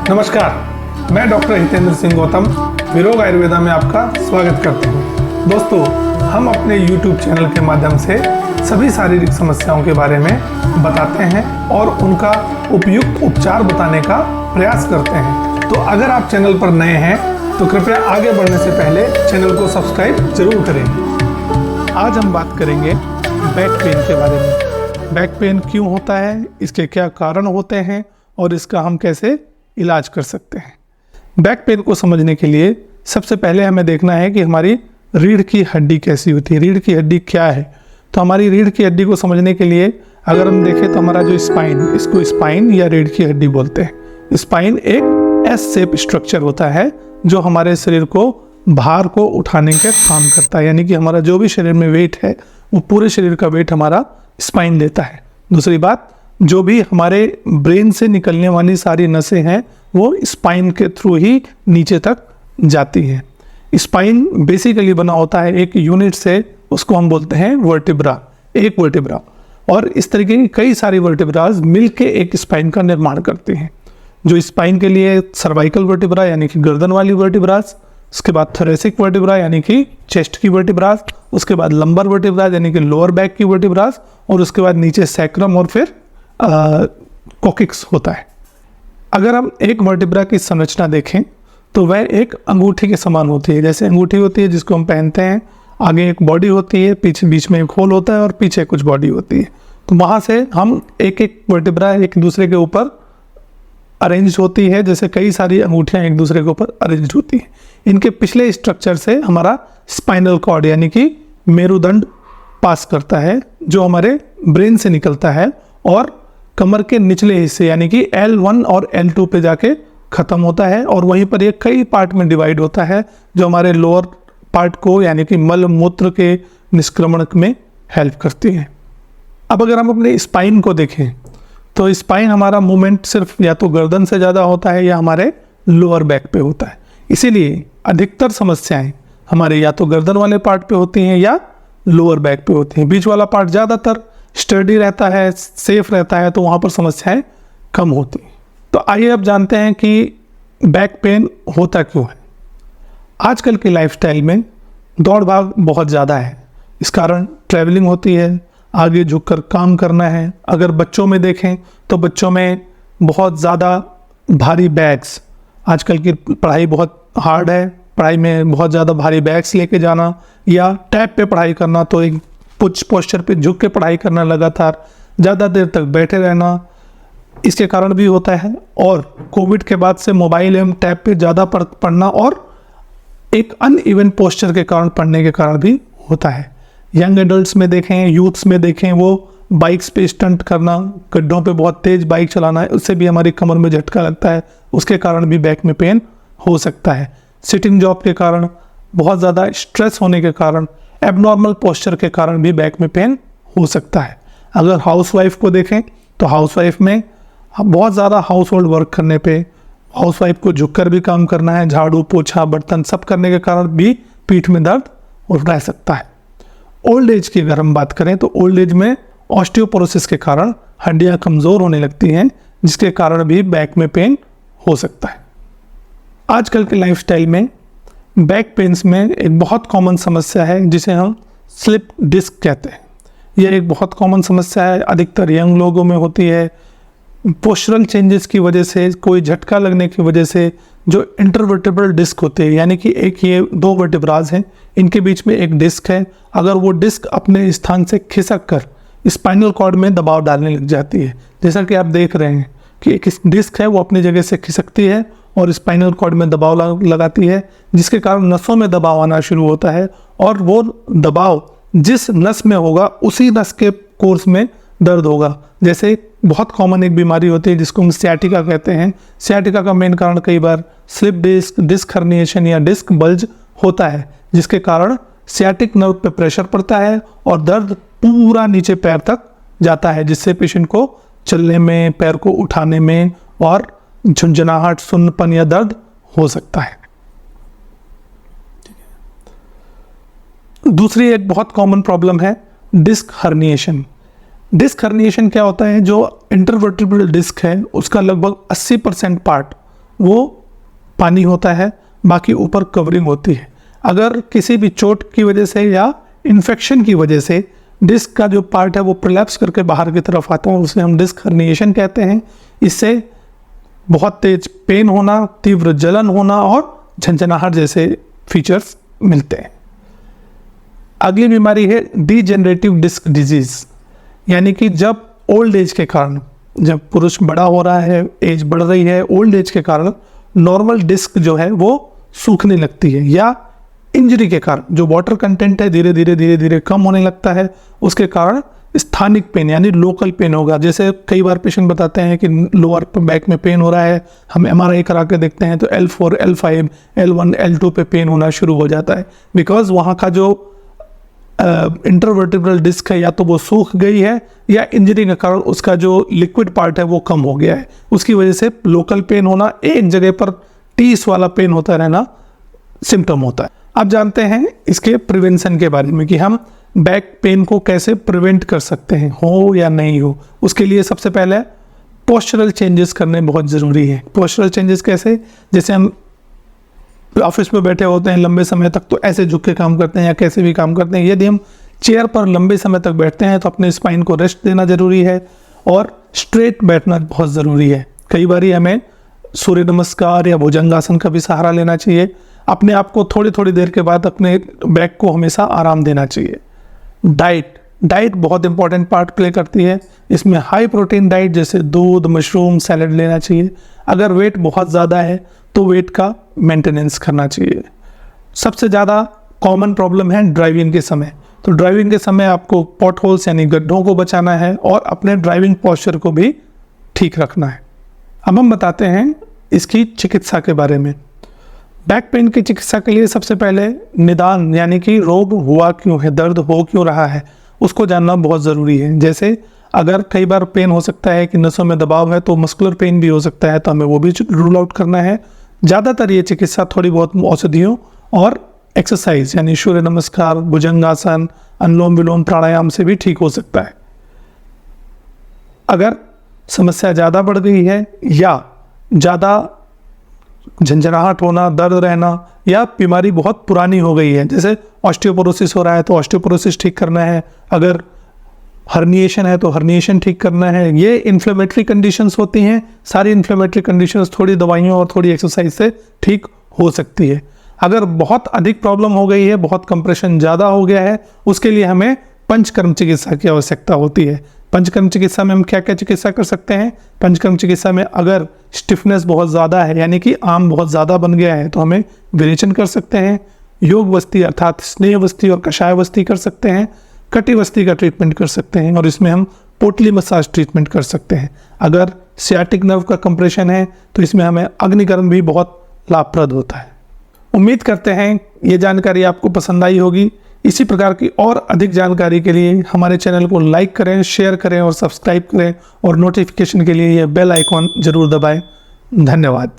नमस्कार, मैं डॉक्टर हितेंद्र सिंह गौतम विरोग आयुर्वेदा में आपका स्वागत करता हूँ। दोस्तों, हम अपने YouTube चैनल के माध्यम से सभी शारीरिक समस्याओं के बारे में बताते हैं और उनका उपयुक्त उपचार बताने का प्रयास करते हैं। तो अगर आप चैनल पर नए हैं तो कृपया आगे बढ़ने से पहले चैनल को सब्सक्राइब जरूर करें। आज हम बात करेंगे बैक पेन के बारे में। बैक पेन क्यों होता है, इसके क्या कारण होते हैं और इसका हम कैसे इलाज कर सकते हैं। बैक पेन को समझने के लिए सबसे पहले हमें देखना है कि हमारी रीढ़ की हड्डी कैसी होती है, रीढ़ की हड्डी क्या है। तो हमारी रीढ़ की हड्डी को समझने के लिए अगर हम देखें तो हमारा जो स्पाइन, इसको स्पाइन या रीढ़ की हड्डी बोलते हैं। स्पाइन एक एस शेप स्ट्रक्चर होता है जो हमारे शरीर को भार को उठाने का काम करता है, यानी कि हमारा जो भी शरीर में वेट है वो पूरे शरीर का वेट हमारा स्पाइन लेता है। दूसरी बात, जो भी हमारे ब्रेन से निकलने वाली सारी नसें हैं वो स्पाइन के थ्रू ही नीचे तक जाती हैं। स्पाइन बेसिकली बना होता है एक यूनिट से, उसको हम बोलते हैं वर्टिब्रा, एक वर्टिब्रा। और इस तरीके की कई सारी वर्टिब्राज मिलके एक स्पाइन का निर्माण करते हैं। जो स्पाइन के लिए सर्वाइकल वर्टिब्रा यानी कि गर्दन वाली वर्टिब्राज, उसके बाद थोरेसिक वर्टिब्रा यानी कि चेस्ट की वर्टिब्राज, उसके बाद लंबर वर्टिब्राज यानी कि लोअर बैक की वर्टिब्राज, और उसके बाद नीचे सैक्रम और फिर कोकिक्स होता है। अगर हम एक वर्टिब्रा की संरचना देखें तो वह एक अंगूठी के समान होती है। जैसे अंगूठी होती है जिसको हम पहनते हैं, आगे एक बॉडी होती है, पीछे बीच में एक होल होता है और पीछे कुछ बॉडी होती है। तो वहाँ से हम एक एक वर्टिब्रा एक दूसरे के ऊपर अरेंज होती है, जैसे कई सारी अंगूठियाँ एक दूसरे के ऊपर अरेंज होती हैं। इनके पिछले स्ट्रक्चर से हमारा स्पाइनल कॉर्ड यानी कि मेरुदंड पास करता है, जो हमारे ब्रेन से निकलता है और कमर के निचले हिस्से यानी कि L1 और L2 पे जाके ख़त्म होता है, और वहीं पर ये कई पार्ट में डिवाइड होता है जो हमारे लोअर पार्ट को यानी कि मल मूत्र के निष्क्रमण में हेल्प करती है। अब अगर हम अपने स्पाइन को देखें तो स्पाइन हमारा मूवमेंट सिर्फ या तो गर्दन से ज़्यादा होता है या हमारे लोअर बैक पे होता है। इसीलिए अधिकतर समस्याएं हमारे या तो गर्दन वाले पार्ट पे होती हैं या लोअर बैक पे होती हैं। बीच वाला पार्ट ज़्यादातर स्टडी रहता है, सेफ रहता है, तो वहाँ पर समस्याएं कम होती हैं। तो आइए अब जानते हैं कि बैक पेन होता क्यों है। आजकल की लाइफस्टाइल में दौड़ भाग बहुत ज़्यादा है, इस कारण ट्रैवलिंग होती है, आगे झुककर काम करना है। अगर बच्चों में देखें तो बच्चों में बहुत ज़्यादा भारी बैग्स, आजकल की पढ़ाई बहुत हार्ड है, पढ़ाई में बहुत ज़्यादा भारी बैग्स लेके जाना या टैब पे पढ़ाई करना, तो एक कुछ पोस्चर पे झुक के पढ़ाई करना, लगातार ज़्यादा देर तक बैठे रहना, इसके कारण भी होता है। और कोविड के बाद से मोबाइल एवं टैब पे ज़्यादा पढ़ना और एक अनइवन पोस्चर के कारण पढ़ने के कारण भी होता है। यंग एडल्ट्स में देखें, यूथ्स में देखें, वो बाइक्स पे स्टंट करना, गड्ढों पे बहुत तेज़ बाइक चलाना है, उससे भी हमारी कमर में झटका लगता है, उसके कारण भी बैक में पेन हो सकता है। सिटिंग जॉब के कारण, बहुत ज़्यादा स्ट्रेस होने के कारण, एबनॉर्मल पोस्चर के कारण भी बैक में पेन हो सकता है। अगर हाउसवाइफ को देखें तो हाउसवाइफ में बहुत ज़्यादा हाउस होल्ड वर्क करने पे हाउसवाइफ को झुककर भी काम करना है, झाड़ू पोछा बर्तन सब करने के कारण भी पीठ में दर्द रह सकता है। ओल्ड एज की अगर हम बात करें तो ओल्ड एज में ऑस्टियोपोरोसिस के कारण हड्डियाँ कमज़ोर होने लगती हैं, जिसके कारण भी बैक में पेन हो सकता है। आजकल के लाइफस्टाइल में बैक पेन्स में एक बहुत कॉमन समस्या है जिसे हम स्लिप डिस्क कहते हैं। यह एक बहुत कॉमन समस्या है, अधिकतर यंग लोगों में होती है। पोस्चरल चेंजेस की वजह से, कोई झटका लगने की वजह से जो इंटरवर्टेब्रल डिस्क होते हैं, यानी कि एक ये दो वर्टिब्राज हैं, इनके बीच में एक डिस्क है, अगर वो डिस्क अपने स्थान से खिसक कर स्पाइनल कॉर्ड में दबाव डालने लग जाती है, जैसा कि आप देख रहे हैं कि एक डिस्क है वो अपनी जगह से खिसकती है और स्पाइनल कॉर्ड में दबाव लगाती है, जिसके कारण नसों में दबाव आना शुरू होता है, और वो दबाव जिस नस में होगा उसी नस के कोर्स में दर्द होगा। जैसे बहुत कॉमन एक बीमारी होती है जिसको हम सियाटिका कहते हैं। सियाटिका का मेन कारण कई बार स्लिप डिस्क, डिस्क हर्निएशन या डिस्क बल्ज होता है, जिसके कारण सियाटिक नर्व पे प्रेशर पड़ता है और दर्द पूरा नीचे पैर तक जाता है, जिससे पेशेंट को चलने में, पैर को उठाने में और झुंझुनाहट, सुन्नपन या दर्द हो सकता है। दूसरी एक बहुत कॉमन प्रॉब्लम है डिस्क हर्निएशन। डिस्क हर्निएशन क्या होता है, जो इंटरवर्टिब्रल डिस्क है उसका लगभग 80% पार्ट वो पानी होता है, बाकी ऊपर कवरिंग होती है। अगर किसी भी चोट की वजह से या इन्फेक्शन की वजह से डिस्क का जो पार्ट है वो प्रोलैप्स करके बाहर की तरफ आता है, उसे हम डिस्क हर्निएशन कहते हैं। इससे बहुत तेज पेन होना, तीव्र जलन होना और झंझनाहट जैसे फीचर्स मिलते हैं। अगली बीमारी है डीजेनरेटिव डिस्क डिजीज, यानी कि जब ओल्ड एज के कारण, जब पुरुष बड़ा हो रहा है, एज बढ़ रही है, ओल्ड एज के कारण नॉर्मल डिस्क जो है वो सूखने लगती है, या इंजरी के कारण जो वाटर कंटेंट है धीरे धीरे कम होने लगता है, उसके कारण स्थानिक पेन यानी लोकल पेन होगा। जैसे कई बार पेशेंट बताते हैं कि लोअर बैक में पेन हो रहा है, हम MRI करा के देखते हैं तो L4, L5, L1, L2 पे पेन होना शुरू हो जाता है, बिकॉज वहाँ का जो इंटरवर्टिब्रल डिस्क है या तो वो सूख गई है या इंजरी के कारण उसका जो लिक्विड पार्ट है वो कम हो गया है। उसकी वजह से लोकल पेन होना, एक जगह पर टीस वाला पेन होता रहना सिम्टम होता है। अब जानते हैं इसके प्रिवेंशन के बारे में कि हम बैक पेन को कैसे प्रिवेंट कर सकते हैं, हो या नहीं हो। उसके लिए सबसे पहले पोस्चरल चेंजेस करने बहुत ज़रूरी है। पोस्चरल चेंजेस कैसे? जैसे हम ऑफिस में बैठे होते हैं लंबे समय तक तो ऐसे झुक के काम करते हैं या कैसे भी काम करते हैं। यदि हम चेयर पर लंबे समय तक बैठते हैं तो अपने स्पाइन को रेस्ट देना ज़रूरी है और स्ट्रेट बैठना बहुत ज़रूरी है। कई बार हमें सूर्य नमस्कार या भुजंगासन का भी सहारा लेना चाहिए। अपने आप को थोड़ी देर के बाद अपने बैक को हमेशा आराम देना चाहिए। डाइट बहुत इंपॉर्टेंट पार्ट प्ले करती है। इसमें हाई प्रोटीन डाइट जैसे दूध, मशरूम, सैलड लेना चाहिए। अगर वेट बहुत ज़्यादा है तो वेट का मेंटेनेंस करना चाहिए। सबसे ज़्यादा कॉमन प्रॉब्लम है ड्राइविंग के समय, तो ड्राइविंग के समय आपको पॉट होल्स यानी गड्ढों को बचाना है और अपने ड्राइविंग पोस्चर को भी ठीक रखना है। अब हम बताते हैं इसकी चिकित्सा के बारे में। बैक पेन की चिकित्सा के लिए सबसे पहले निदान यानी कि रोग हुआ क्यों है, दर्द हो क्यों रहा है, उसको जानना बहुत ज़रूरी है। जैसे अगर कई बार पेन हो सकता है कि नसों में दबाव है तो मस्कुलर पेन भी हो सकता है, तो हमें वो भी रूल आउट करना है। ज़्यादातर ये चिकित्सा थोड़ी बहुत औषधियों और एक्सरसाइज यानी सूर्य नमस्कार, भुजंगासन, अनुलोम विलोम, प्राणायाम से भी ठीक हो सकता है। अगर समस्या ज़्यादा बढ़ गई है या ज़्यादा झंझनाहट होना, दर्द रहना या बीमारी बहुत पुरानी हो गई है, जैसे ऑस्टियोपोरोसिस हो रहा है तो ऑस्टियोपोरोसिस ठीक करना है, अगर हर्निएशन है तो हर्निएशन ठीक करना है। ये इन्फ्लेमेटरी कंडीशंस होती हैं। सारी इन्फ्लेमेटरी कंडीशंस थोड़ी दवाइयों और थोड़ी एक्सरसाइज से ठीक हो सकती है। अगर बहुत अधिक प्रॉब्लम हो गई है, बहुत कंप्रेशन ज़्यादा हो गया है, उसके लिए हमें पंचकर्म चिकित्सा की आवश्यकता होती है। पंचकर्म चिकित्सा में हम क्या क्या चिकित्सा कर सकते हैं? पंचकर्म चिकित्सा में अगर स्टिफनेस बहुत ज़्यादा है यानी कि आम बहुत ज़्यादा बन गया है तो हमें विरेचन कर सकते हैं। योग वस्ती अर्थात स्नेह वस्ती और कषाय वस्ती कर सकते हैं। कटी वस्ती का ट्रीटमेंट कर सकते हैं और इसमें हम पोटली मसाज ट्रीटमेंट कर सकते हैं। अगर सियाटिक नर्व का कंप्रेशन है तो इसमें हमें अग्निकर्म भी बहुत लाभप्रद होता है। उम्मीद करते हैं ये जानकारी आपको पसंद आई होगी। इसी प्रकार की और अधिक जानकारी के लिए हमारे चैनल को लाइक करें, शेयर करें और सब्सक्राइब करें और नोटिफिकेशन के लिए ये बेल आइकॉन जरूर दबाएं। धन्यवाद।